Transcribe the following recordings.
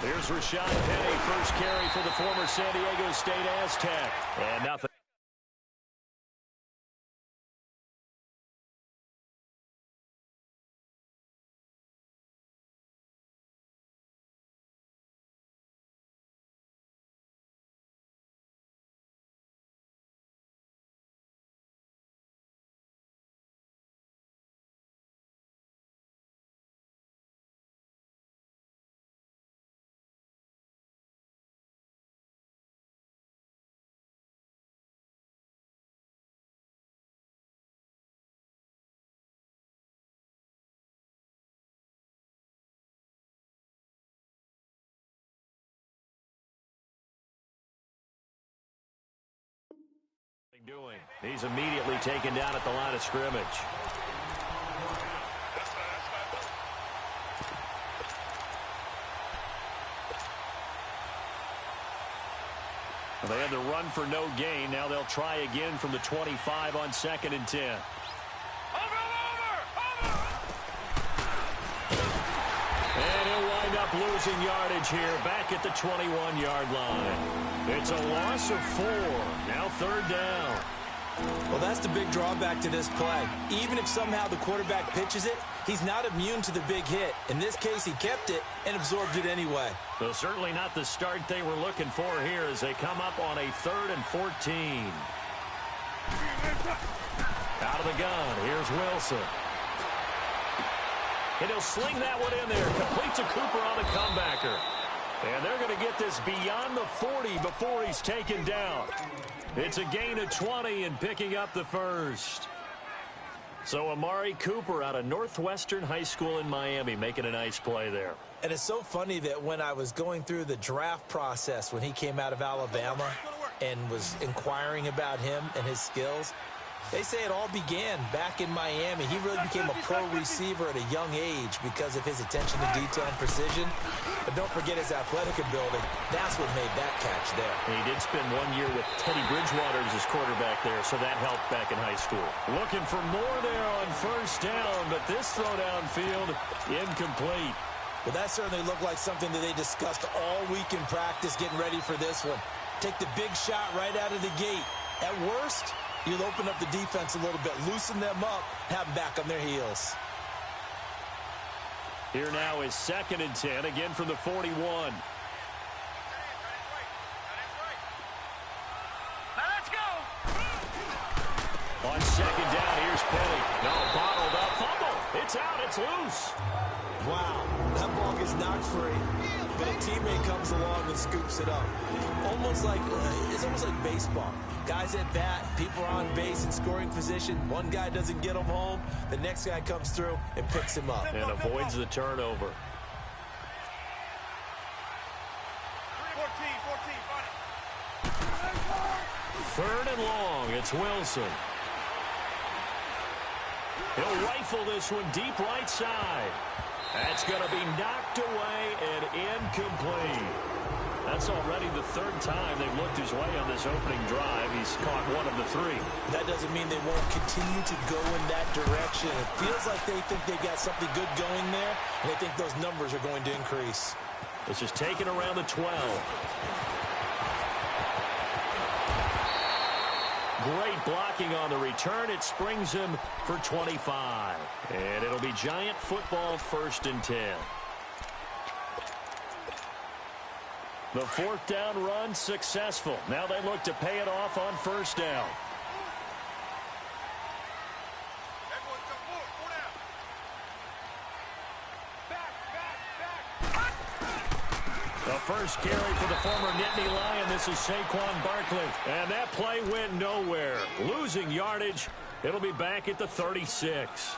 Here's Rashad Penny, first carry for the former San Diego State Aztec. And nothing. Doing. He's immediately taken down at the line of scrimmage. They had the run for no gain. Now they'll try again from the 25 on 2nd and 10. And he'll wind up losing yardage here back at the 21-yard line. It's a loss of 4. Now 3rd down. Well, that's the big drawback to this play. Even if somehow the quarterback pitches it, he's not immune to the big hit. In this case, he kept it and absorbed it anyway. So certainly not the start they were looking for here as they come up on a 3rd and 14. Out of the gun, here's Wilson. And he'll sling that one in there. Completes a Cooper on the comebacker. And they're going to get this beyond the 40 before he's taken down. It's a gain of 20 and picking up the first. So Amari Cooper out of Northwestern High School in Miami making a nice play there. And it's so funny that when I was going through the draft process when he came out of Alabama and was inquiring about him and his skills, they say it all began back in Miami. He really became a pro receiver at a young age because of his attention to detail and precision. But don't forget his athletic ability. That's what made that catch there. He did spend 1 year with Teddy Bridgewater as his quarterback there, so that helped back in high school. Looking for more there on 1st down, but this throw downfield incomplete. Well, that certainly looked like something that they discussed all week in practice getting ready for this one. Take the big shot right out of the gate. At worst, you'll open up the defense a little bit, loosen them up, have them back on their heels. Here now is 2nd and 10, again from the 41. Let's go. On 2nd down, here's Penny. No, bottled up, fumble. It's out, it's loose. Wow, that ball gets knocked free, but a teammate comes along and scoops it up. It's almost like baseball. Guys at bat, people are on base in scoring position. One guy doesn't get him home. The next guy comes through and picks him up. And avoids the turnover. 3rd and long, it's Wilson. He'll rifle this one deep right side. That's going to be knocked away and incomplete. That's already the 3rd time they've looked his way on this opening drive. He's caught 1 of the 3. That doesn't mean they won't continue to go in that direction. It feels like they think they've got something good going there, and they think those numbers are going to increase. This is taken around the 12. Great blocking on the return. It springs him for 25. And it'll be Giant football 1st and 10. The 4th down run successful. Now they look to pay it off on 1st down. The first carry for the former Nittany Lion. This is Saquon Barkley. And that play went nowhere. Losing yardage. It'll be back at the 36.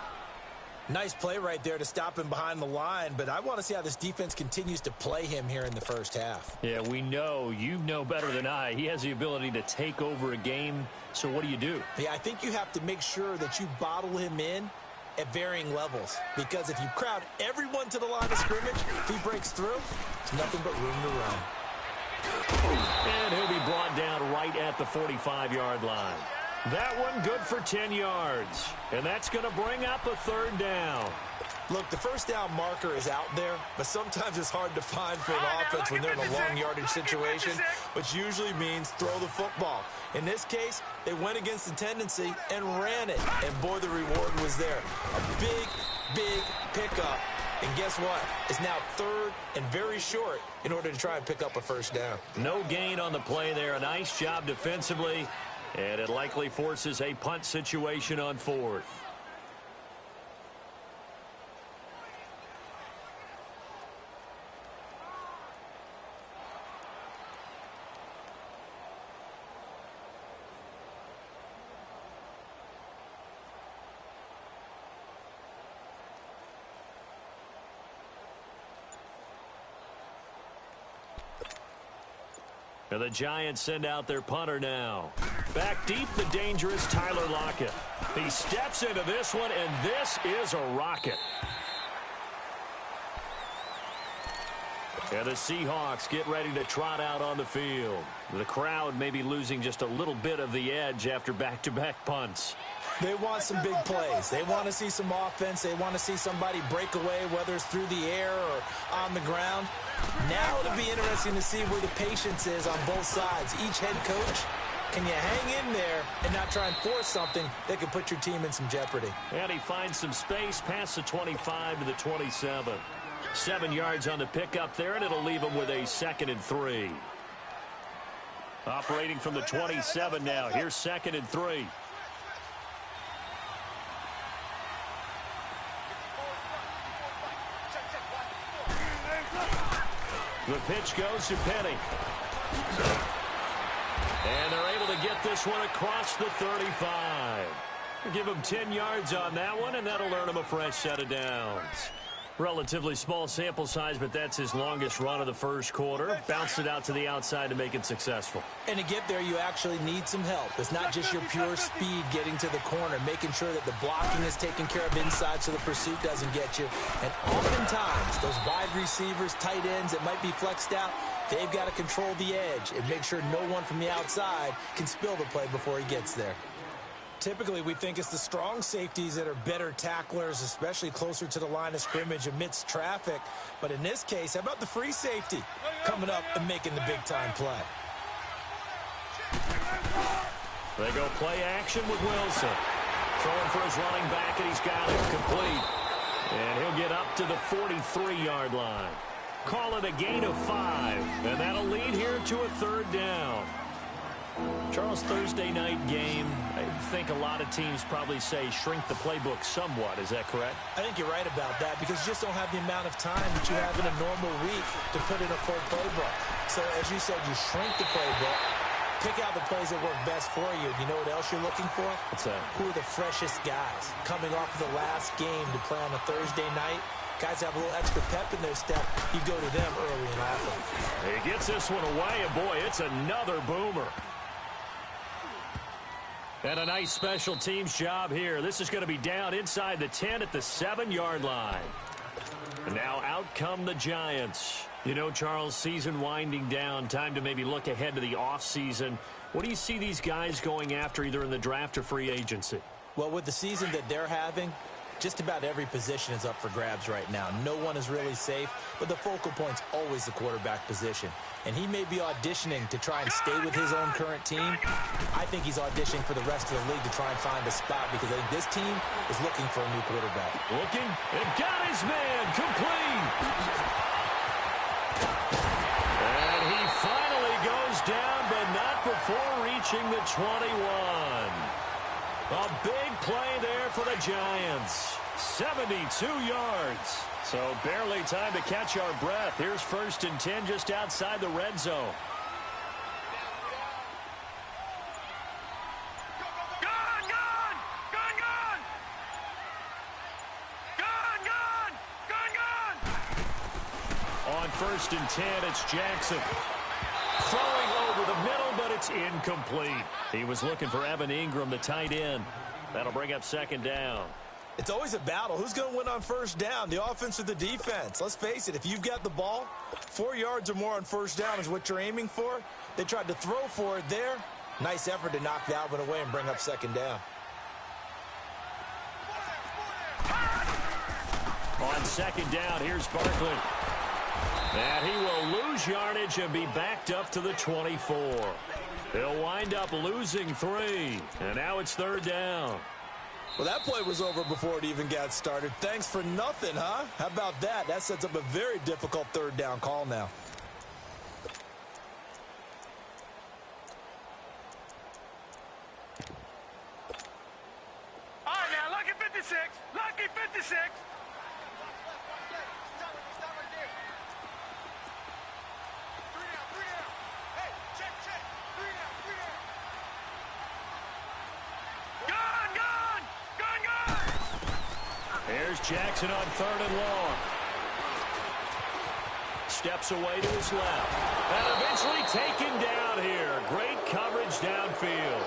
Nice play right there to stop him behind the line, but I want to see how this defense continues to play him here in the first half. Yeah, we know. You know better than I. He has the ability to take over a game, so what do? Yeah, I think you have to make sure that you bottle him in at varying levels, because if you crowd everyone to the line of scrimmage, if he breaks through, it's nothing but room to run. And he'll be brought down right at the 45-yard line. That one good for 10 yards. And that's going to bring up a third down. Look, the first down marker is out there, but sometimes it's hard to find for an offense when they're in a long yardage situation, which usually means throw the football. In this case, they went against the tendency and ran it. And, boy, the reward was there. A big, big pickup. And guess what? It's now third and very short in order to try and pick up a first down. No gain on the play there. A nice job defensively. And it likely forces a punt situation on fourth. And the Giants send out their punter now. Back deep, the dangerous Tyler Lockett. He steps into this one, and this is a rocket. And the Seahawks get ready to trot out on the field. The crowd may be losing just a little bit of the edge after back-to-back punts. They want some big plays. They want to see some offense. They want to see somebody break away, whether it's through the air or on the ground. Now it'll be interesting to see where the patience is on both sides. Each head coach, can you hang in there and not try and force something that could put your team in some jeopardy? And he finds some space past the 25 to the 27. 7 yards on the pickup there, and it'll leave him with a 2nd and 3. Operating from the 27 now. Here's 2nd and 3. The pitch goes to Penny. And they're able to get this one across the 35. Give him 10 yards on that one, and that'll earn him a fresh set of downs. Relatively small sample size, but that's his longest run of the first quarter. Bounced it out to the outside to make it successful. And to get there, you actually need some help. It's not just your pure speed getting to the corner, making sure that the blocking is taken care of inside so the pursuit doesn't get you. And oftentimes, those wide receivers, tight ends that might be flexed out, they've got to control the edge and make sure no one from the outside can spill the play before he gets there. Typically, we think it's the strong safeties that are better tacklers, especially closer to the line of scrimmage amidst traffic. But in this case, how about the free safety coming up and making the big-time play? They go play action with Wilson. Throwing for his running back, and he's got it complete. And he'll get up to the 43-yard line. Call it a gain of 5, and that'll lead here to a third down. Charles, Thursday night game, I think a lot of teams probably say shrink the playbook somewhat. Is that correct? I think you're right about that because you just don't have the amount of time that you have in a normal week to put in a full playbook. So, as you said, you shrink the playbook, pick out the plays that work best for you. You know what else you're looking for? What's that? Who are the freshest guys coming off of the last game to play on a Thursday night? Guys have a little extra pep in their step. You go to them early and often. He gets this one away, and boy, it's another boomer. And a nice special teams job here. This is going to be down inside the 10 at the 7-yard line. And now out come the Giants. You know, Charles, season winding down. Time to maybe look ahead to the offseason. What do you see these guys going after either in the draft or free agency? Well, with the season that they're having, just about every position is up for grabs right now. No one is really safe, but the focal point's always the quarterback position. And he may be auditioning to try and stay with his own current team. I think he's auditioning for the rest of the league to try and find a spot because I think this team is looking for a new quarterback. Looking, and got his man complete. And he finally goes down, but not before reaching the 21. A big play there for the Giants. 72 yards. So barely time to catch our breath. Here's 1st and 10 just outside the red zone. first and 10. It's Jackson. Throwing over the middle, but it's incomplete. He was looking for Evan Ingram, the tight end. That'll bring up second down. It's always a battle. Who's going to win on first down, the offense or the defense? Let's face it, if you've got the ball, 4 yards or more on first down is what you're aiming for. They tried to throw for it there. Nice effort to knock that one away and bring up second down. On second down, here's Barkley. And he will lose yardage and be backed up to the 24. He'll wind up losing 3. And now it's third down. Well, that play was over before it even got started. Thanks for nothing, huh? How about that? That sets up a very difficult third down call now. All right, now, lucky 56. Lucky 56. Here's Jackson on third and long. Steps away to his left. And eventually taken down here. Great coverage downfield.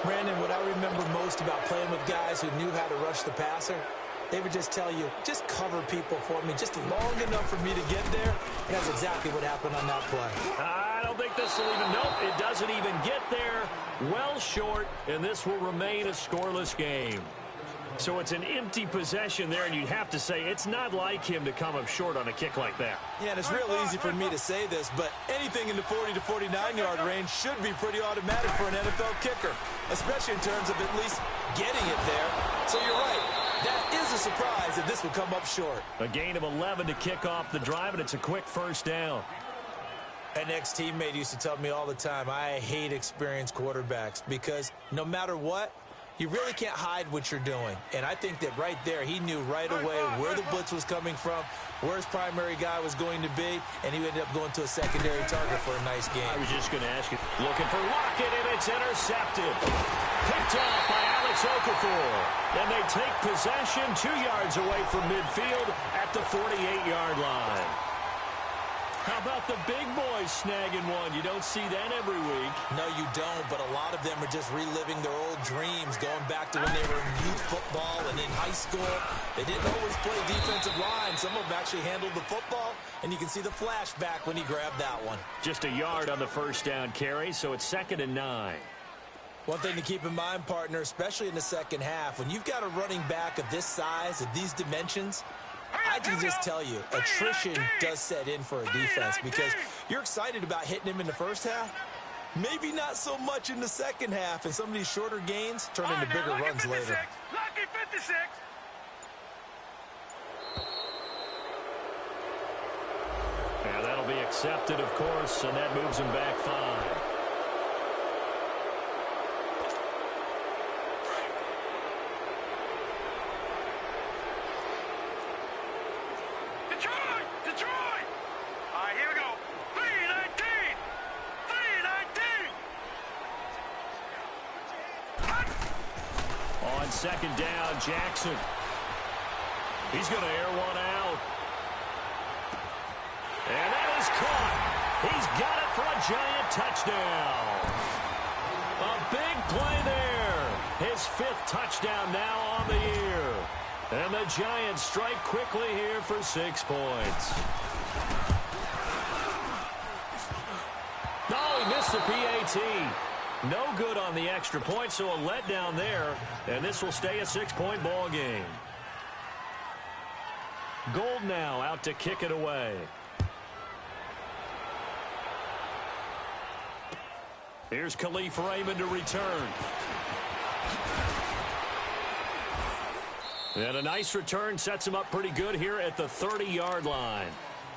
Brandon, what I remember most about playing with guys who knew how to rush the passer, they would just tell you, just cover people for me, just long enough for me to get there. And that's exactly what happened on that play. I don't think this will even, nope, it doesn't even get there. Well short, and this will remain a scoreless game. So it's an empty possession there, and you'd have to say it's not like him to come up short on a kick like that. Yeah, and it's real easy for me to say this, but anything in the 40 to 49-yard range should be pretty automatic for an NFL kicker, especially in terms of at least getting it there. So you're right. That is a surprise that this would come up short. A gain of 11 to kick off the drive, and it's a quick first down. An ex-teammate used to tell me all the time, I hate experienced quarterbacks because no matter what, you really can't hide what you're doing. And I think that right there, he knew right away where the blitz was coming from, where his primary guy was going to be, and he ended up going to a secondary target for a nice game. I was just going to ask you, looking for Lockett, and it's intercepted. Picked off by Alex Okafor. And they take possession 2 yards away from midfield at the 48-yard line. How about the big boys snagging one? You don't see that every week. No, you don't, but a lot of them are just reliving their old dreams, going back to when they were in youth football and in high school. They didn't always play defensive line. Some of them actually handled the football, and you can see the flashback when he grabbed that one. Just a yard on the first down carry, so it's 2nd and 9. One thing to keep in mind, partner, especially in the second half, when you've got a running back of this size, of these dimensions, I can just tell you, attrition does set in for a defense because you're excited about hitting him in the first half. Maybe not so much in the second half, and some of these shorter gains turn into bigger runs later. Lucky 56. Yeah, that'll be accepted, of course, and that moves him back 5. Second down, Jackson. He's going to air one out. And that is caught. He's got it for a giant touchdown. A big play there. His 5th touchdown now on the year. And the Giants strike quickly here for 6 points. No, he missed the PAT. No good on the extra point, so a letdown there, and this will stay a 6-point ball game. Gold now out to kick it away. Here's Khalif Raymond to return. And a nice return sets him up pretty good here at the 30-yard line.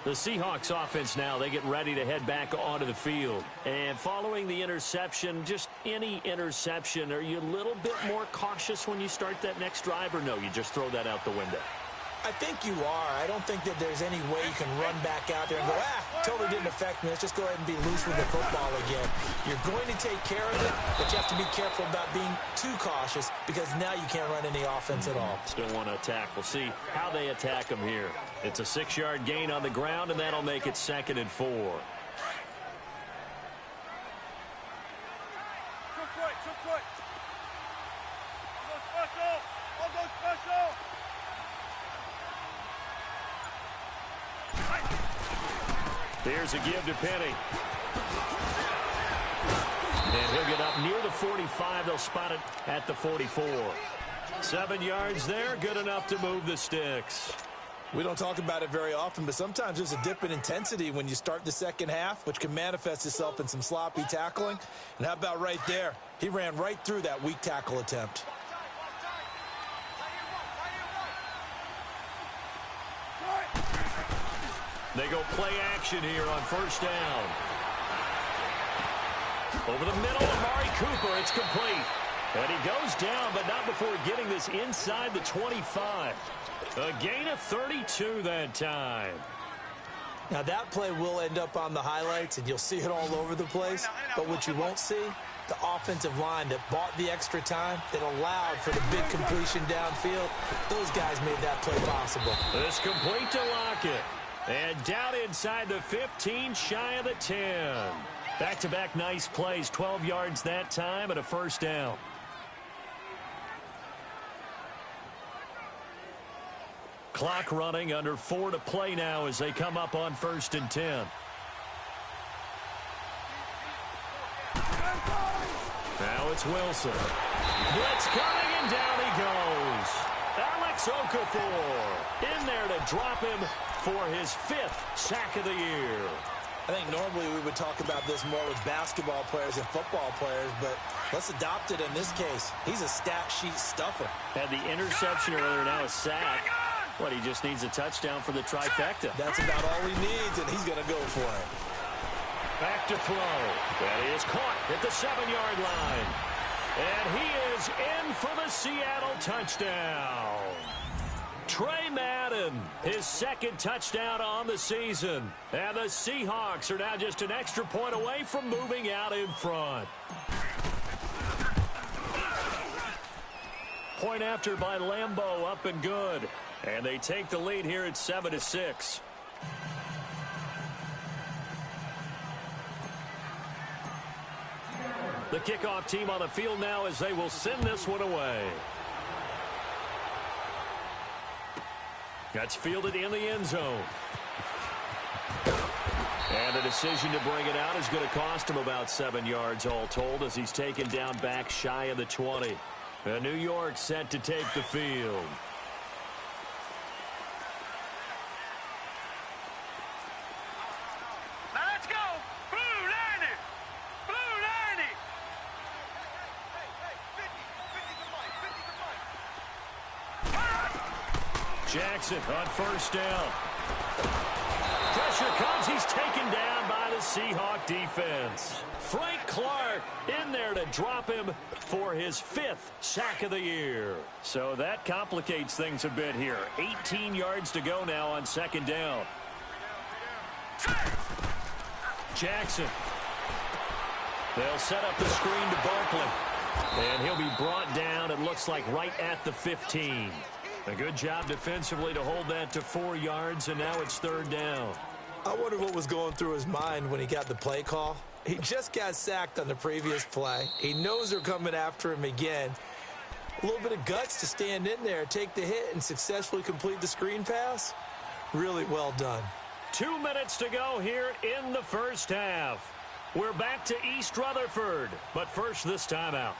The Seahawks offense now, they get ready to head back onto the field. And following the interception, just any interception, are you a little bit more cautious when you start that next drive, or no, you just throw that out the window? I think you are. I don't think that there's any way you can run back out there and go, totally didn't affect me. Let's just go ahead and be loose with the football again. You're going to take care of it, but you have to be careful about being too cautious because now you can't run any offense at all. Still want to attack. We'll see how they attack them here. It's a 6-yard gain on the ground, and that'll make it 2nd and 4. Here's a give to Penny. And he'll get up near the 45. They'll spot it at the 44. 7 yards there, good enough to move the sticks. We don't talk about it very often, but sometimes there's a dip in intensity when you start the second half, which can manifest itself in some sloppy tackling. And how about right there? He ran right through that weak tackle attempt. They go play action here on 1st down. Over the middle, Amari Cooper, it's complete. And he goes down, but not before getting this inside the 25. A gain of 32 that time. Now that play will end up on the highlights, and you'll see it all over the place. But what you won't see, the offensive line that bought the extra time, that allowed for the big completion downfield. Those guys made that play possible. This complete to Lockett. And down inside the 15, shy of the 10. Back-to-back nice plays, 12 yards that time and a 1st down. Clock running, under 4 to play now as they come up on 1st and 10. Now it's Wilson. Blitz coming, and down he goes. Alex Okafor in there to drop him for his 5th sack of the year. I think normally we would talk about this more with basketball players and football players, but let's adopt it in this case. He's a stat sheet stuffer. Had the interception earlier, now a sack. What, he just needs a touchdown for the trifecta. That's about all he needs, and he's going to go for it. Back to throw. That is caught at the 7-yard line. And he is in for the Seattle touchdown. Trey Madden, his 2nd touchdown on the season. And the Seahawks are now just an extra point away from moving out in front. Point after by Lambeau, up and good. And they take the lead here at 7-6. The kickoff team on the field now as they will send this one away. That's fielded in the end zone. And the decision to bring it out is going to cost him about 7 yards all told as he's taken down back shy of the 20. And New York set to take the field. Now let's go. Blue 90. Blue 90. Jackson on 1st down. Pressure comes. He's taken down by the Seahawk defense. Frank Clark in there to drop him for his 5th sack of the year. So that complicates things a bit here. 18 yards to go now on 2nd down. Jackson. They'll set up the screen to Barkley. And he'll be brought down, it looks like, right at the 15. A good job defensively to hold that to 4 yards, and now it's 3rd down. I wonder what was going through his mind when he got the play call. He just got sacked on the previous play. He knows they're coming after him again. A little bit of guts to stand in there, take the hit, and successfully complete the screen pass. Really well done. 2 minutes to go here in the 1st half. We're back to East Rutherford, but first this timeout.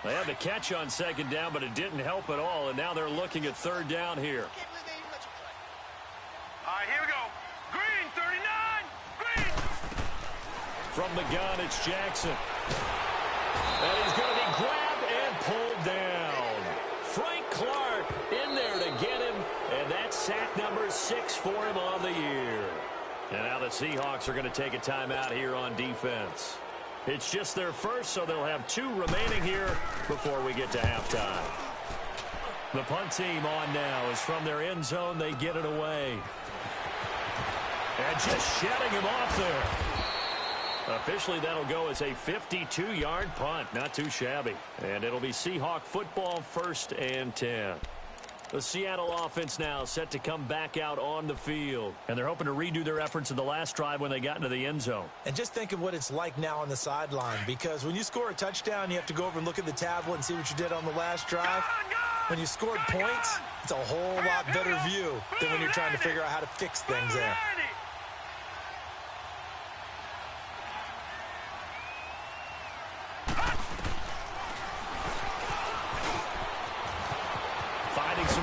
They had the catch on 2nd down, but it didn't help at all, and now they're looking at 3rd down here. All right, here we go. Green, 39. Green. From the gun, it's Jackson. And he's going to be grabbed and pulled down. Frank Clark in there to get him, and that's sack number 6 for him on the year. And now the Seahawks are going to take a timeout here on defense. It's just their first, so they'll have 2 remaining here before we get to halftime. The punt team on now is from their end zone. They get it away. And just shedding him off there. Officially, that'll go as a 52-yard punt. Not too shabby. And it'll be Seahawk football, 1st and 10. The Seattle offense now set to come back out on the field. And they're hoping to redo their efforts in the last drive when they got into the end zone. And just think of what it's like now on the sideline. Because when you score a touchdown, you have to go over and look at the tablet and see what you did on the last drive. When you scored points, it's a whole lot better view than when you're trying to figure out how to fix things there.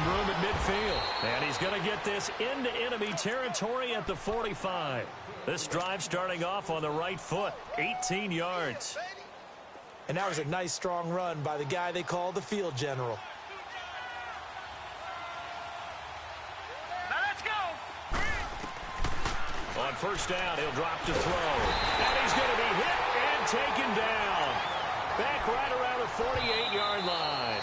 Room at midfield, and he's going to get this into enemy territory at the 45. This drive starting off on the right foot, 18 yards. And that was a nice strong run by the guy they call the field general. Now let's go. On 1st down, he'll drop to throw, and he's going to be hit and taken down. Back right around the 48-yard line.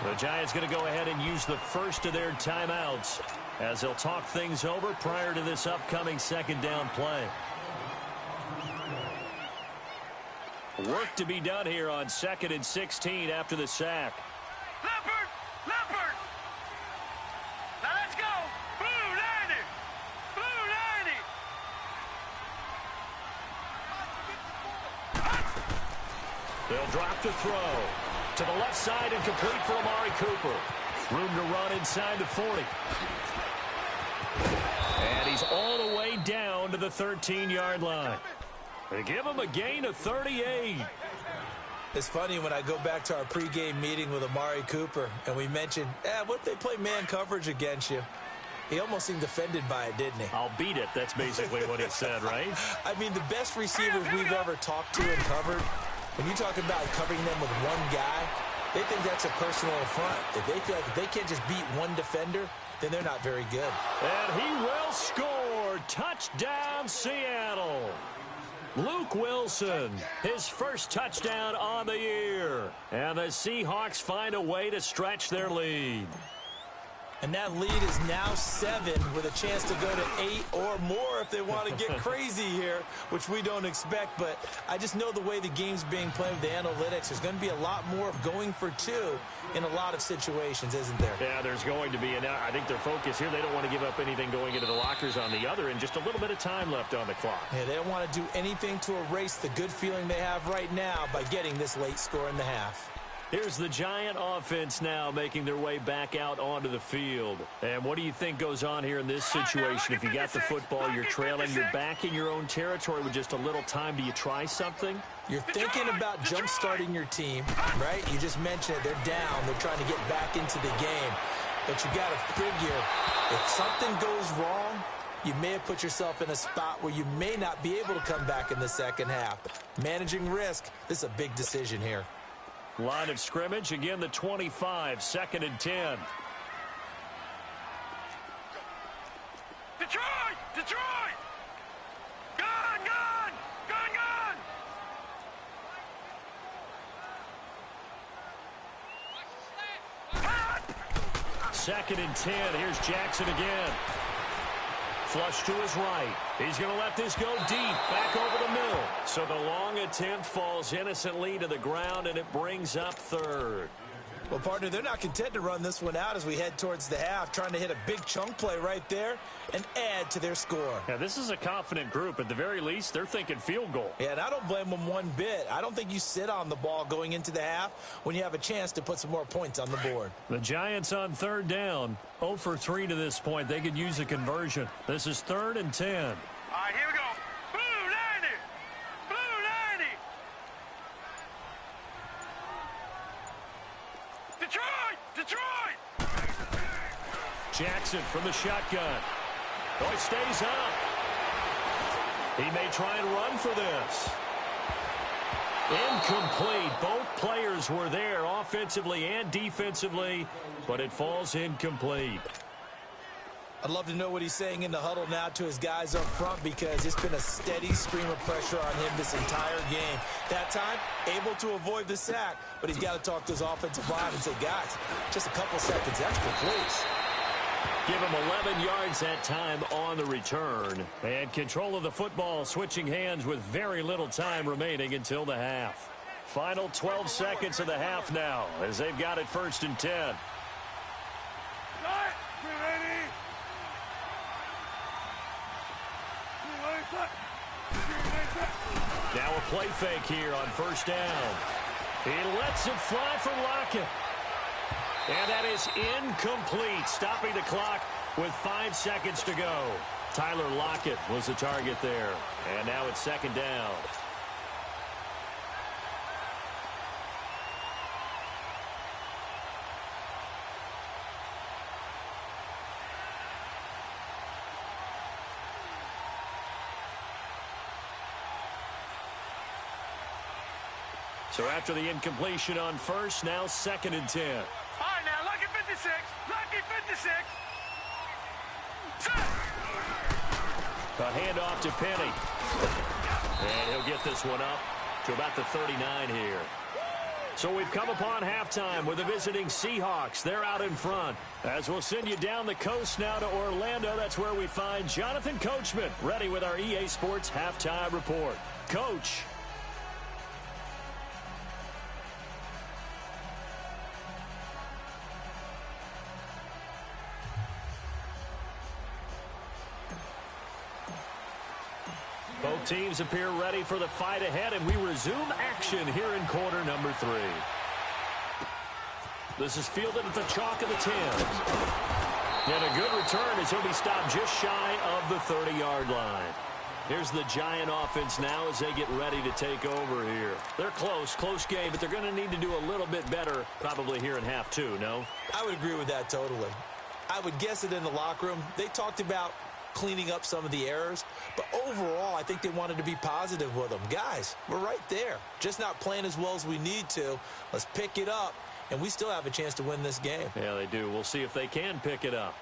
The Giants going to go ahead and use the first of their timeouts as they'll talk things over prior to this upcoming 2nd down play. Work to be done here on 2nd and 16 after the sack. Leopard! Leopard! Now let's go. Blue 90! Blue 90! They'll drop to throw. To the left side and complete for Amari Cooper. Room to run inside the 40. And he's all the way down to the 13-yard line. They give him a gain of 38. It's funny when I go back to our pregame meeting with Amari Cooper and we mentioned, what if they play man coverage against you? He almost seemed offended by it, didn't he? I'll beat it. That's basically what he said, right? I mean, the best receivers we've ever talked to and covered, when you talk about covering them with one guy, they think that's a personal affront. If they feel like if they can't just beat one defender, then they're not very good. And he will score. Touchdown, Seattle. Luke Wilson, his first touchdown on the year. And the Seahawks find a way to stretch their lead. And that lead is now 7 with a chance to go to 8 or more if they want to get crazy here, which we don't expect. But I just know the way the game's being played with the analytics, there's going to be a lot more of going for 2 in a lot of situations, isn't there? Yeah, there's going to be. And I think their focus here, they don't want to give up anything going into the lockers on the other, and just a little bit of time left on the clock. Yeah, they don't want to do anything to erase the good feeling they have right now by getting this late score in the half. Here's the Giant offense now making their way back out onto the field. And what do you think goes on here in this situation? If you got the football, you're trailing, you're back in your own territory with just a little time. Do you try something? You're thinking about jump-starting your team, right? You just mentioned it. They're down. They're trying to get back into the game. But you got to figure, if something goes wrong, you may have put yourself in a spot where you may not be able to come back in the second half. Managing risk, this is a big decision here. Line of scrimmage, again the 25, 2nd and 10. Detroit! Detroit! Gun! Gun! Gun! Gun! 2nd and 10. Here's Jackson again. Flush to his right. He's going to let this go deep, back over the middle. So the long attempt falls innocently to the ground, and it brings up 3rd. Well, partner, they're not content to run this one out as we head towards the half, trying to hit a big chunk play right there and add to their score. Yeah, this is a confident group. At the very least, they're thinking field goal. Yeah, and I don't blame them one bit. I don't think you sit on the ball going into the half when you have a chance to put some more points on the board. The Giants on 3rd down, 0 for 3 to this point. They could use a conversion. This is 3rd and 10. All right, here we go. Blue 90! Blue 90! Detroit! Detroit! Jackson from the shotgun. Oh, he stays up. He may try and run for this. Incomplete. Both players were there offensively and defensively, but it falls incomplete. I'd love to know what he's saying in the huddle now to his guys up front, because it's been a steady stream of pressure on him this entire game. That time, able to avoid the sack, but he's got to talk to his offensive line and say, guys, just a couple seconds extra, please. Give him 11 yards that time on the return. And control of the football switching hands with very little time remaining until the half. Final 12 seconds of the half now as they've got it 1st and 10. Now a play fake here on 1st down. He lets it fly for Lockett. And that is incomplete, stopping the clock with 5 seconds to go. Tyler Lockett was the target there. And now it's 2nd down. So after the incompletion on 1st, now 2nd and 10. All right, now, lucky 56. Lucky 56. A handoff to Penny. And he'll get this one up to about the 39 here. So we've come upon halftime with the visiting Seahawks. They're out in front. As we'll send you down the coast now to Orlando, that's where we find Jonathan Coachman, ready with our EA Sports Halftime Report. Coach. Both teams appear ready for the fight ahead, and we resume action here in quarter number 3. This is fielded at the chalk of the 10. And a good return as he'll be stopped just shy of the 30-yard line. Here's the Giant offense now as they get ready to take over here. They're close game, but they're going to need to do a little bit better probably here in half 2, no? I would agree with that totally. I would guess it in the locker room. They talked about cleaning up some of the errors, but overall I think they wanted to be positive with them. Guys, we're right there, just not playing as well as we need to. Let's pick it up, and we still have a chance to win this game. Yeah, they do. We'll see if they can pick it up.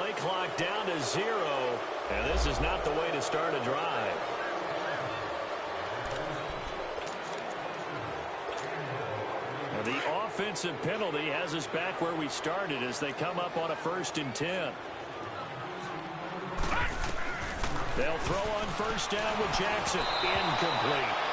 play clock down to 0, and this is not the way to start a drive. And the offensive penalty has us back where we started as they come up on a 1st and 10. They'll throw on 1st down with Jackson. Incomplete.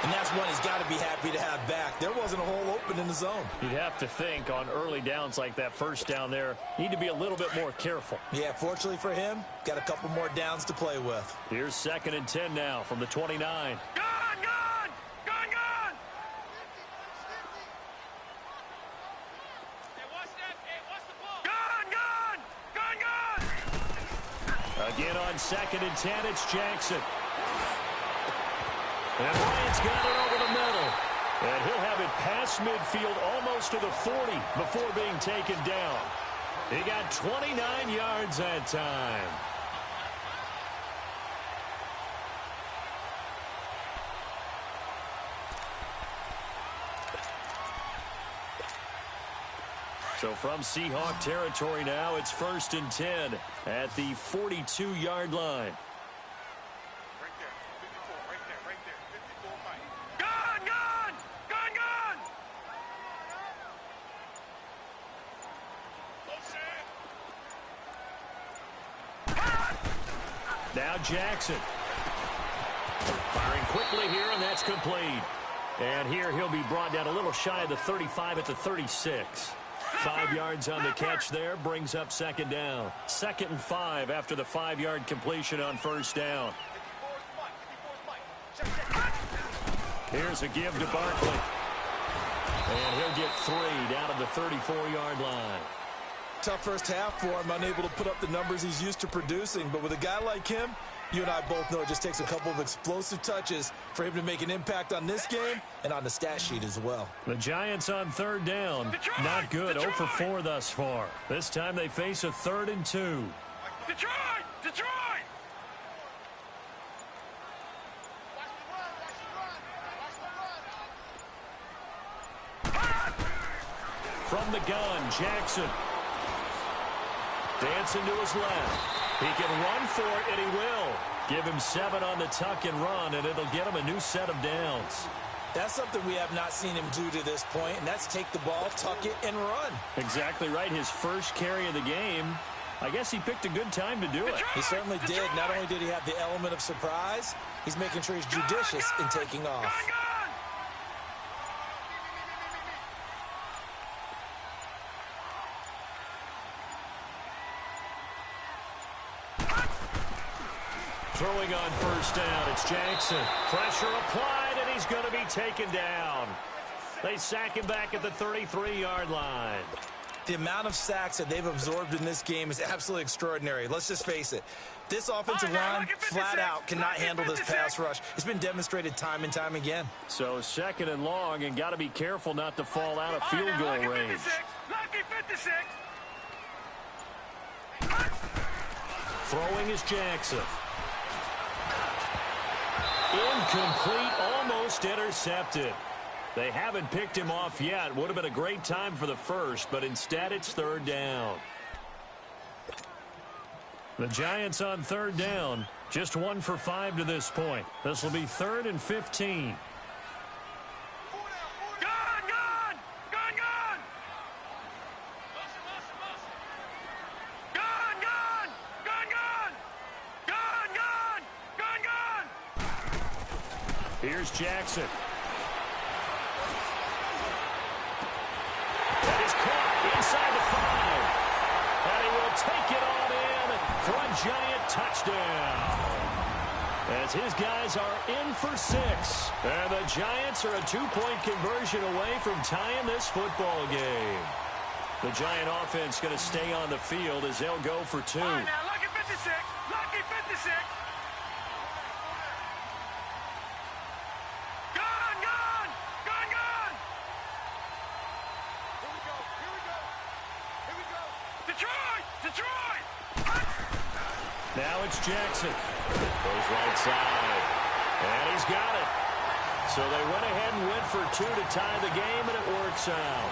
And that's one he's got to be happy to have back. There wasn't a hole open in the zone. You'd have to think on early downs like that 1st down there, need to be a little bit more careful. Yeah, fortunately for him, got a couple more downs to play with. Here's 2nd and 10 now from the 29. Gone! Gone! Gone! Gone! Hey, watch that. Hey, watch the ball. Gone! Gone! Gone! Gone! Again on 2nd and 10, it's Jackson. And Bryant's got it over the middle. And he'll have it past midfield almost to the 40 before being taken down. He got 29 yards that time. So from Seahawk territory now, it's 1st and 10 at the 42-yard line. Now Jackson. Firing quickly here, and that's complete. And here he'll be brought down a little shy of the 35 at the 36. 5 yards on the catch there, brings up 2nd down. 2nd and 5 after the 5-yard completion on 1st down. Here's a give to Barkley. And he'll get 3 down at the 34-yard line. Tough first half for him, unable to put up the numbers he's used to producing. But with a guy like him, you and I both know it just takes a couple of explosive touches for him to make an impact on this game and on the stat sheet as well. The Giants on 3rd down. Not good. 0 for 4 thus far. This time they face a 3rd and 2. Detroit! Detroit! From the gun, Jackson. Dancing to his left. He can run for it, and he will. Give him 7 on the tuck and run, and it'll get him a new set of downs. That's something we have not seen him do to this point, and that's take the ball, tuck it, and run. Exactly right. His first carry of the game. I guess he picked a good time to do it. He certainly did. Not only did he have the element of surprise, he's making sure he's judicious in taking off. Throwing on 1st down, it's Jackson. Pressure applied, and he's going to be taken down. They sack him back at the 33-yard line. The amount of sacks that they've absorbed in this game is absolutely extraordinary. Let's just face it. This offensive line, flat out, cannot handle this pass rush. It's been demonstrated time and time again. So 2nd and long, and got to be careful not to fall out of field goal range. Lucky 56. Throwing is Jackson. Incomplete, almost intercepted. They haven't picked him off yet. Would have been a great time for the first, but instead it's 3rd down. The Giants on 3rd down, just 1 for 5 to this point. This will be 3rd and 15. Here's Jackson. That is caught inside the 5. And he will take it on in for a Giant touchdown. As his guys are in for 6. And the Giants are a 2-point conversion away from tying this football game. The Giant offense going to stay on the field as they'll go for 2. All right, now, lucky 56. Lucky 56. Now it's Jackson. Goes right side. And he's got it. So they went ahead and went for 2 to tie the game, and it works out.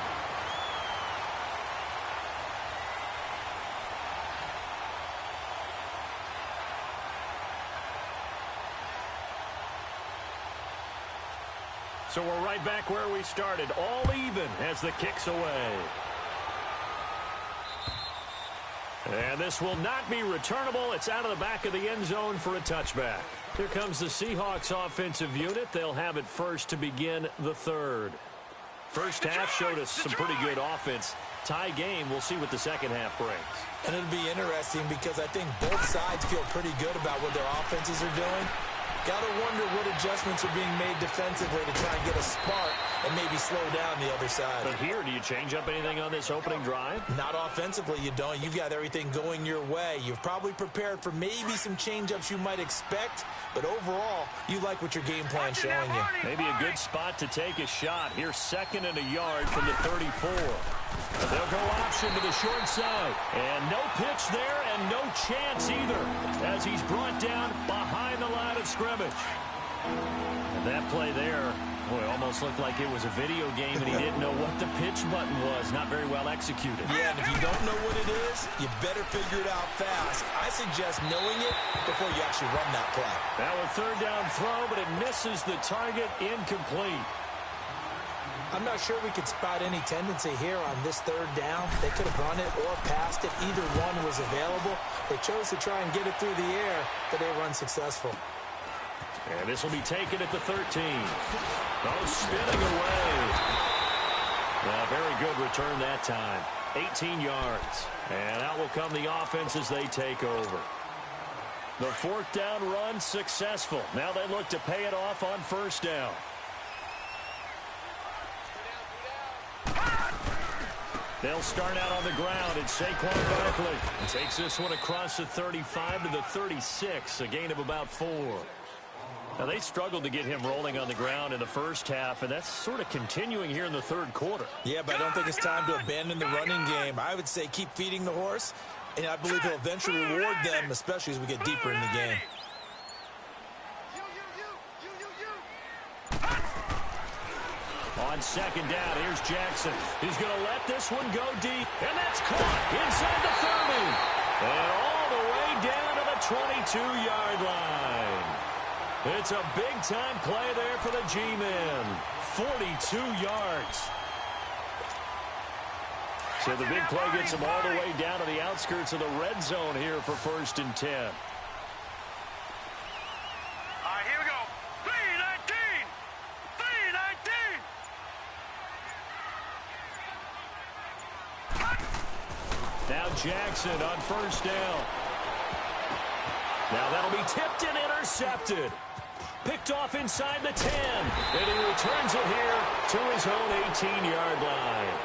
So we're right back where we started, all even as the kick's away. And this will not be returnable. It's out of the back of the end zone for a touchback. Here comes the Seahawks offensive unit. They'll have it first to begin the third. First half showed us some pretty good offense. Tie game, we'll see what the second half brings. And it'll be interesting because I think both sides feel pretty good about what their offenses are doing. Got to wonder what adjustments are being made defensively to try and get a spark and maybe slow down the other side. But here, do you change up anything on this opening drive? Not offensively, you don't. You've got everything going your way. You've probably prepared for maybe some change-ups you might expect, but overall, you like what your game plan's showing you. Maybe a good spot to take a shot. Here's 2nd and a yard from the 34. They'll go option to the short side. And no pitch there and no chance either as he's brought down behind the line of scrimmage. And that play there, boy, almost looked like it was a video game and he didn't know what the pitch button was. Not very well executed. Yeah, and if you don't know what it is, you better figure it out fast. I suggest knowing it before you actually run that play. Now a 3rd down throw, but it misses the target, incomplete. I'm not sure we could spot any tendency here on this 3rd down. They could have run it or passed it. Either one was available. They chose to try and get it through the air, but they were unsuccessful. And this will be taken at the 13. Oh, spinning away. A very good return that time. 18 yards. And out will come the offense as they take over. The 4th down run successful. Now they look to pay it off on 1st down. They'll start out on the ground, and Saquon Barkley takes this one across the 35 to the 36, a gain of about 4. Now, they struggled to get him rolling on the ground in the first half, and that's sort of continuing here in the 3rd quarter. Yeah, but I don't think it's time to abandon the running game. I would say keep feeding the horse, and I believe he'll eventually reward them, especially as we get deeper in the game. On 2nd down, here's Jackson. He's going to let this one go deep, and that's caught inside the 30. And all the way down to the 22-yard line. It's a big-time play there for the G-men. 42 yards. So the big play gets him all the way down to the outskirts of the red zone here for 1st and 10. All right, here we go. 3-19. 3-19. Now Jackson on 1st down. Now that'll be tipped and intercepted. Picked off inside the 10. And he returns it here to his own 18-yard line.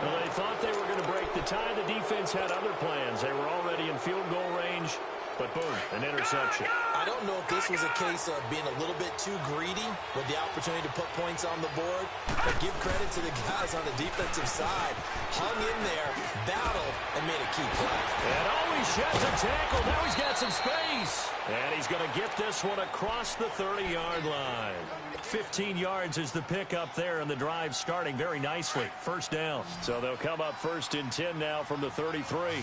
Well, they thought they were going to break the tie. The defense had other plans. They were already in field goal range. But boom, an interception. I don't know if this was a case of being a little bit too greedy with the opportunity to put points on the board, but give credit to the guys on the defensive side. Hung in there, battled, and made a key play. And he sheds a tackle. Now he's got some space. And he's going to get this one across the 30-yard line. 15 yards is the pickup there, and the drive starting very nicely. 1st down. So they'll come up 1st and 10 now from the 33.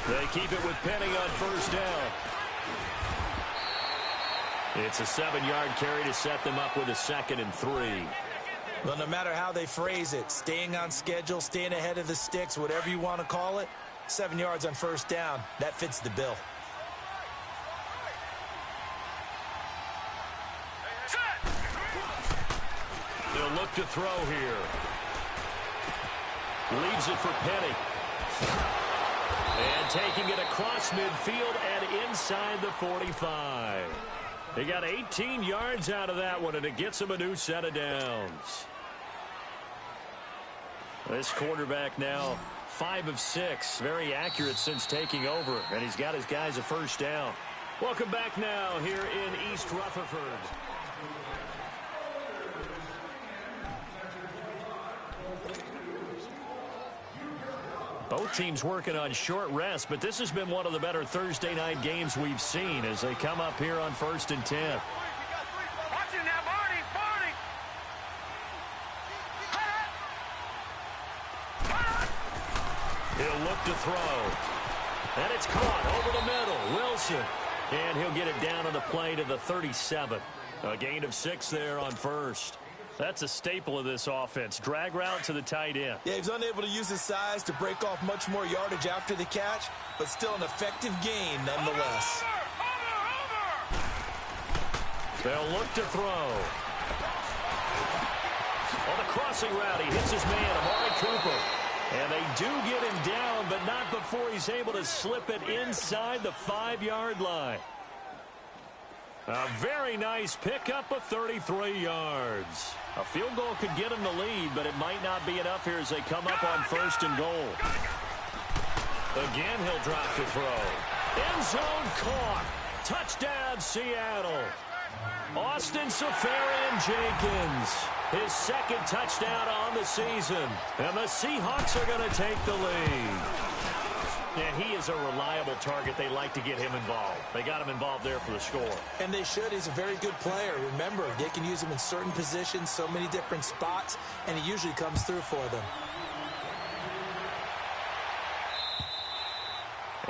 They keep it with Penny on 1st down. It's a 7-yard carry to set them up with a 2nd and 3. Well, no matter how they phrase it, staying on schedule, staying ahead of the sticks, whatever you want to call it, 7 yards on 1st down, that fits the bill. They'll look to throw here. Leaves it for Penny. And taking it across midfield and inside the 45. They got 18 yards out of that one, and it gets them a new set of downs. This quarterback now 5 of 6. Very accurate since taking over, and he's got his guys a 1st down. Welcome back now here in East Rutherford. Both teams working on short rest, but this has been one of the better Thursday night games we've seen as they come up here on 1st and 10. Watch it now, Barney. He'll look to throw. And it's caught over the middle. Wilson. And he'll get it down on the play to the 37. A gain of 6 there on first. That's a staple of this offense. Drag route to the tight end. Yeah, he's unable to use his size to break off much more yardage after the catch, but still an effective gain nonetheless. They'll look to throw. On the crossing route, he hits his man, Amari Cooper. And they do get him down, but not before he's able to slip it inside the 5-yard line. A very nice pickup of 33 yards. A field goal could get him the lead, but it might not be enough here as they come up on 1st and goal. Again, he'll drop to throw. End zone caught. Touchdown, Seattle. Austin Seferian-Jenkins, his 2nd touchdown on the season. And the Seahawks are going to take the lead. And he is a reliable target. They like to get him involved. They got him involved there for the score. And they should. He's a very good player. Remember, they can use him in certain positions, so many different spots, and he usually comes through for them.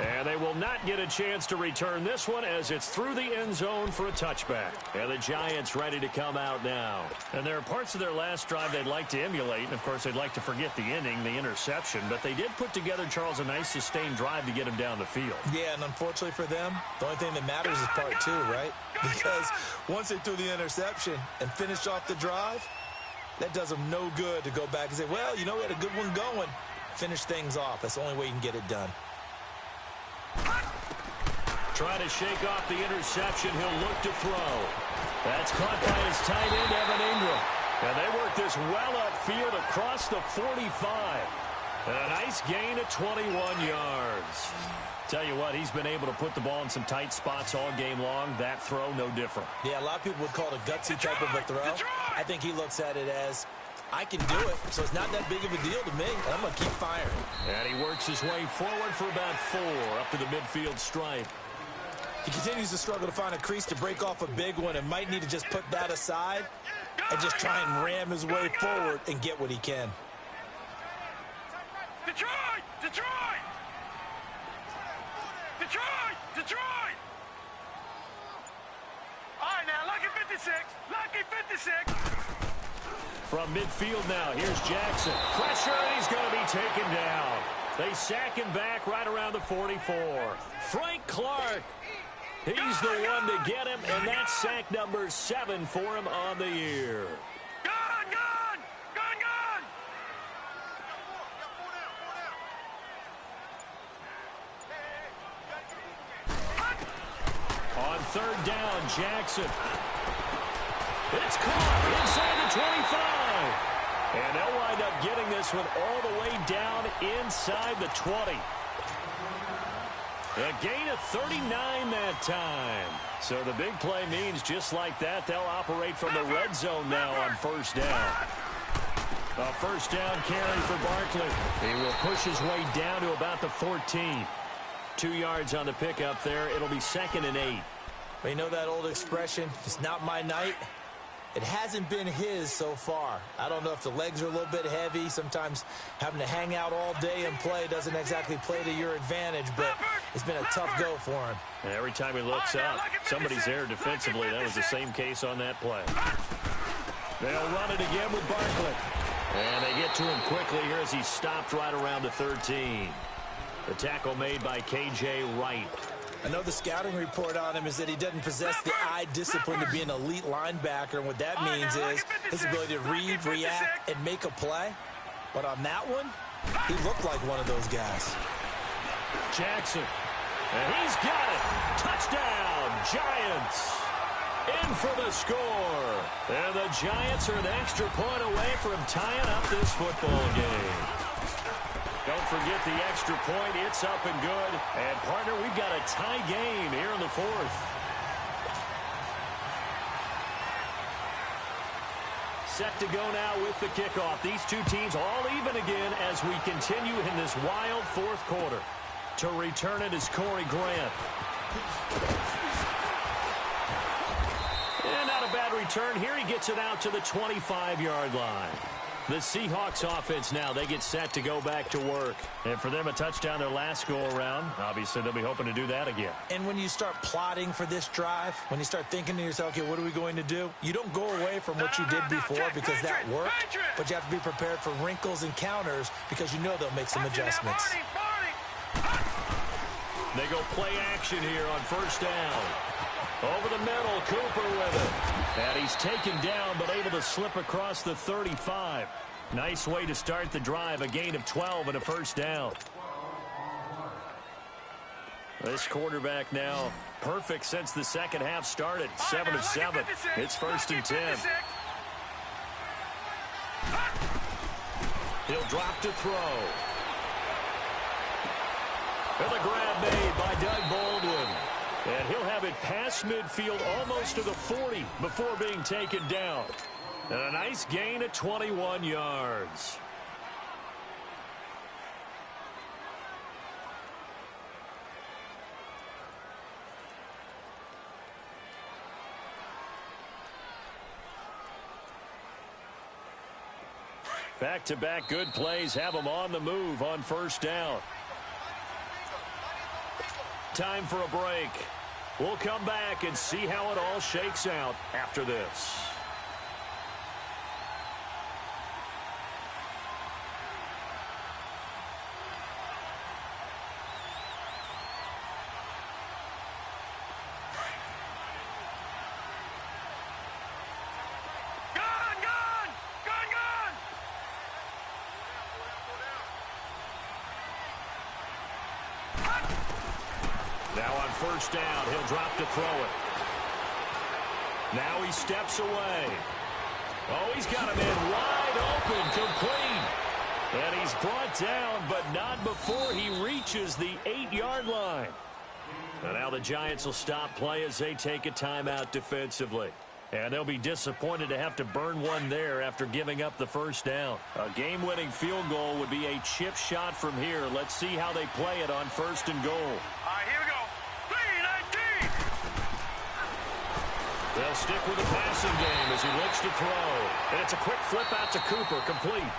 And they will not get a chance to return this one as it's through the end zone for a touchback. And the Giants ready to come out now. And there are parts of their last drive they'd like to emulate. And, of course, they'd like to forget the inning, the interception. But they did put together, Charles, a nice sustained drive to get him down the field. Yeah, and unfortunately for them, the only thing that matters is part 2, right? Because once they threw the interception and finished off the drive, that does them no good to go back and say, well, you know, we had a good one going. Finish things off. That's the only way you can get it done. Trying to shake off the interception. He'll look to throw. That's caught by his tight end, Evan Ingram. And they work this well upfield across the 45. And a nice gain of 21 yards. Tell you what, he's been able to put the ball in some tight spots all game long. That throw, no different. Yeah, a lot of people would call it a gutsy type of a throw. I think he looks at it as, I can do it, so it's not that big of a deal to me, and I'm going to keep firing. And he works his way forward for about 4 up to the midfield stripe. He continues to struggle to find a crease to break off a big one and might need to just put that aside and just try and ram his way forward and get what he can. Detroit! Detroit! Detroit! Detroit! All right, now, lucky 56. Lucky 56. From midfield now, here's Jackson. Pressure, and he's going to be taken down. They sack him back right around the 44. Frank Clark, he's the one to get him, and that's sack number 7 for him on the year. Gun! Gun! Gun! Gun! On 3rd down, Jackson. It's caught inside the 25. And they'll wind up getting this one all the way down inside the 20. A gain of 39 that time. So the big play means just like that, they'll operate from the red zone now on 1st down. A 1st down carry for Barkley. He will push his way down to about the 14. 2 yards on the pickup there. It'll be 2nd and 8. Well, you know that old expression, it's not my night. It hasn't been his so far. I don't know if the legs are a little bit heavy. Sometimes having to hang out all day and play doesn't exactly play to your advantage, but it's been a tough go for him. And every time he looks up, somebody's there defensively. That was the same case on that play. They'll run it again with Barkley. And they get to him quickly here as he stopped right around the 13. The tackle made by K.J. Wright. I know the scouting report on him is that he doesn't possess the eye discipline to be an elite linebacker. And what that means is his ability to read, react, and make a play. But on that one, he looked like one of those guys. Jackson. And he's got it. Touchdown, Giants. In for the score. And the Giants are an extra point away from tying up this football game. Don't forget the extra point. It's up and good. And, partner, we've got a tie game here in the 4th. Set to go now with the kickoff. These two teams all even again as we continue in this wild 4th quarter. To return it is Corey Grant. And not a bad return here. He gets it out to the 25-yard line. The Seahawks offense now, they get set to go back to work. And for them, a touchdown their last go-around. Obviously, they'll be hoping to do that again. And when you start plotting for this drive, when you start thinking to yourself, okay, what are we going to do? You don't go away from what you did before because that worked, but you have to be prepared for wrinkles and counters because you know they'll make some adjustments. They go play action here on first down. Over the middle, Cooper with it. And he's taken down, but able to slip across the 35. Nice way to start the drive, a gain of 12 and a first down. This quarterback now perfect since the second half started. 7 of 7. It's first and 10. He'll drop to throw. And the grab made by Doug Baldwin. And he'll have it past midfield almost to the 40 before being taken down. And a nice gain of 21 yards. Back-to-back good plays have them on the move on first down. Time for a break. We'll come back and see how it all shakes out after this. Now on first down, he'll drop to throw it. Now he steps away. Oh, he's got him in wide open, complete. And he's brought down, but not before he reaches the 8-yard line. And now the Giants will stop play as they take a timeout defensively. And they'll be disappointed to have to burn one there after giving up the first down. A game-winning field goal would be a chip shot from here. Let's see how they play it on first and goal. All right, here we go. 3-19. They'll stick with the passing game as he looks to throw. And it's a quick flip out to Cooper, complete.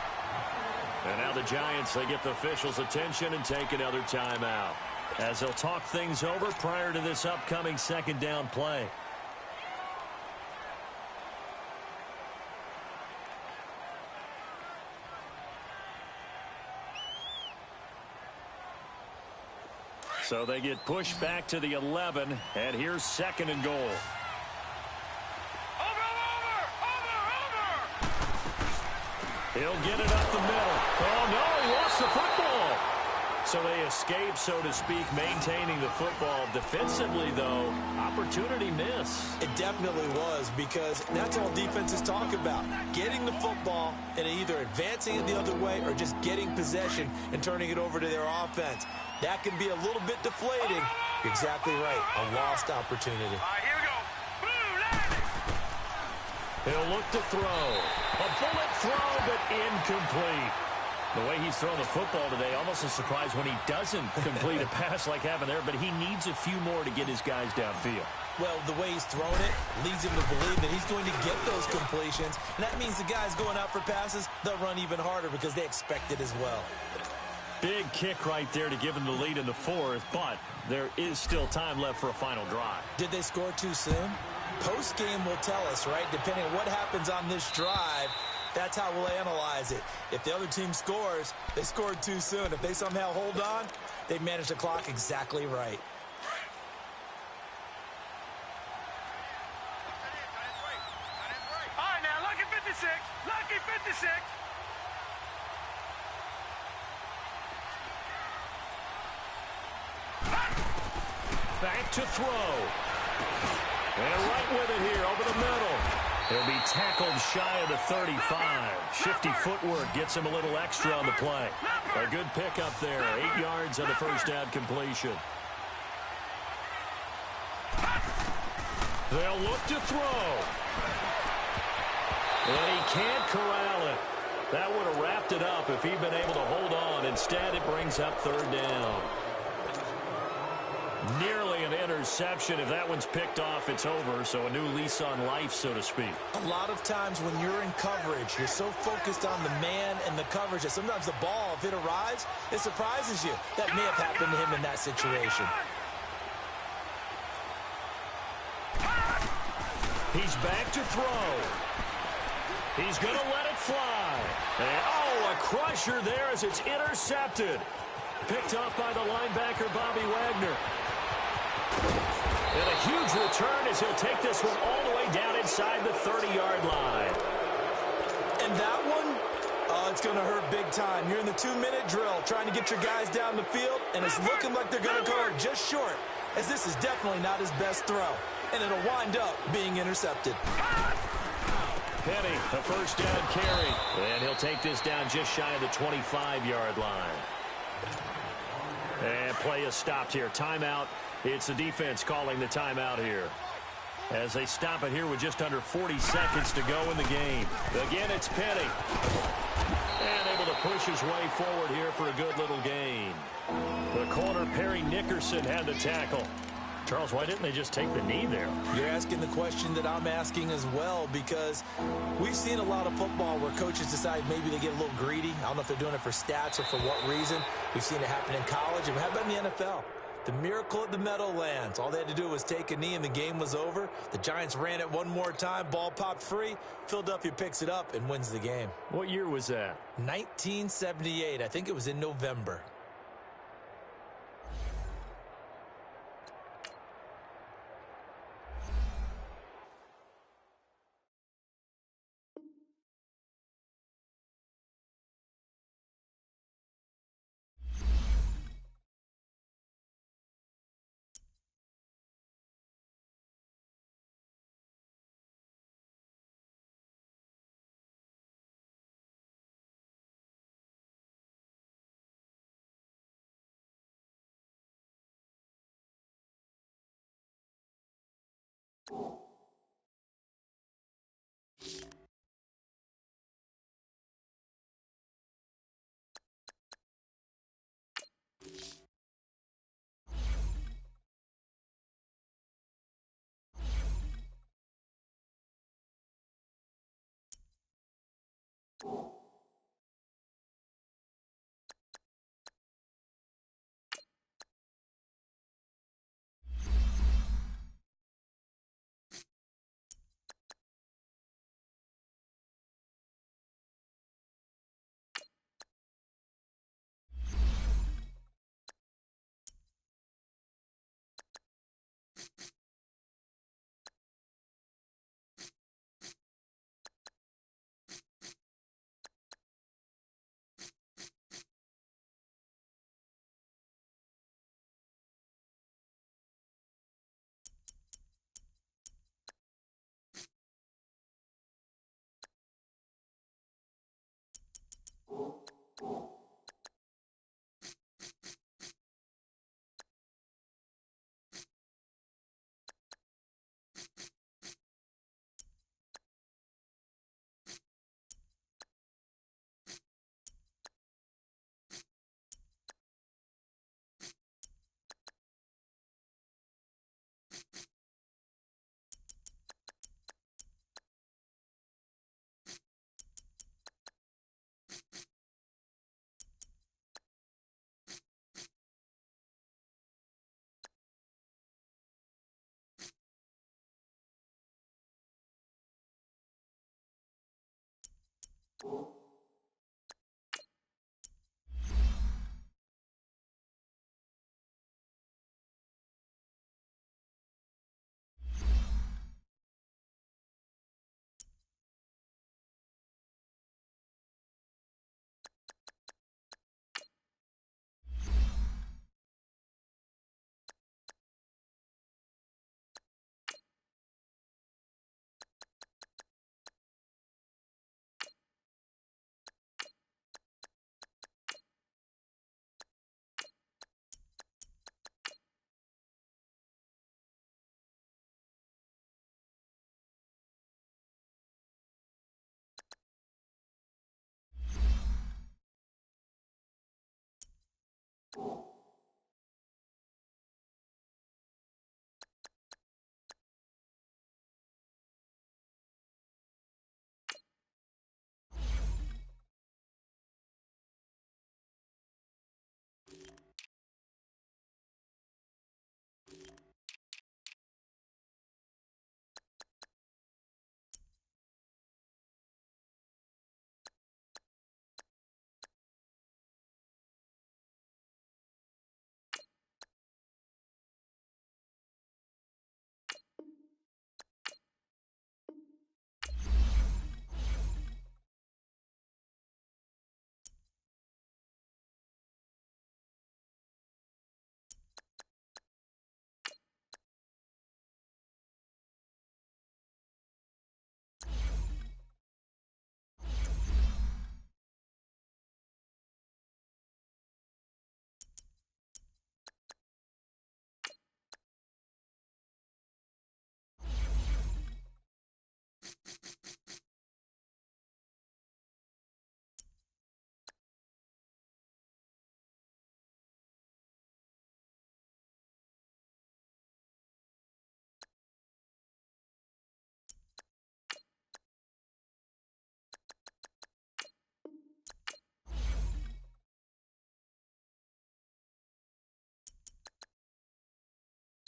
And now the Giants, they get the officials' attention and take another timeout as they'll talk things over prior to this upcoming second down play. So they get pushed back to the 11, and here's second and goal. Over. He'll get it up the middle. Oh, no, he lost the football. So they escape, so to speak, maintaining the football. Defensively, though, opportunity miss. It definitely was, because that's all defenses talk about. Getting the football and either advancing it the other way or just getting possession and turning it over to their offense. That can be a little bit deflating. You're exactly right. A lost opportunity. All right, here we go. Blue, He'll look to throw. A bullet throw, but incomplete. The way he's thrown the football today, almost a surprise when he doesn't complete a pass like happened there, but he needs a few more to get his guys downfield. Well, the way he's thrown it leads him to believe that he's going to get those completions. And that means the guys going out for passes, they'll run even harder because they expect it as well. Big kick right there to give them the lead in the fourth, but there is still time left for a final drive. Did they score too soon? Post-game will tell us, right? Depending on what happens on this drive, that's how we'll analyze it. If the other team scores, they scored too soon. If they somehow hold on, they managed the clock exactly right. All right, now, lucky 56. Lucky 56. Back to throw. And right with it here over the middle. He'll be tackled shy of the 35. Shifty footwork gets him a little extra on the play. A good pickup there. 8 yards on the first down completion. They'll look to throw. And he can't corral it. That would have wrapped it up if he'd been able to hold on. Instead, it brings up third down. Nearly an interception. If that one's picked off, it's over. So a new lease on life, so to speak. A lot of times when you're in coverage, you're so focused on the man and the coverage that sometimes the ball, if it arrives, it surprises you. That may have happened to him in that situation. He's back to throw. He's going to let it fly. And, oh, a crusher there as it's intercepted. Picked off by the linebacker, Bobby Wagner. And a huge return as he'll take this one all the way down inside the 30-yard line. And that one, it's going to hurt big time. You're in the 2-minute drill trying to get your guys down the field, and it's looking like they're going to go just short, as this is definitely not his best throw. And it'll wind up being intercepted. Penny, a first down carry. And he'll take this down just shy of the 25-yard line. And play is stopped here. Timeout. It's the defense calling the timeout here. As they stop it here with just under 40 seconds to go in the game. Again, it's Penny. And able to push his way forward here for a good little gain. The corner, Perry Nickerson, had the tackle. Charles, why didn't they just take the knee there? You're asking the question that I'm asking as well, because we've seen a lot of football where coaches decide maybe they get a little greedy. I don't know if they're doing it for stats or for what reason. We've seen it happen in college. And how about in the NFL? The miracle at the Meadowlands. All they had to do was take a knee and the game was over. The Giants ran it one more time. Ball popped free. Philadelphia picks it up and wins the game. What year was that? 1978. I think it was in November.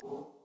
you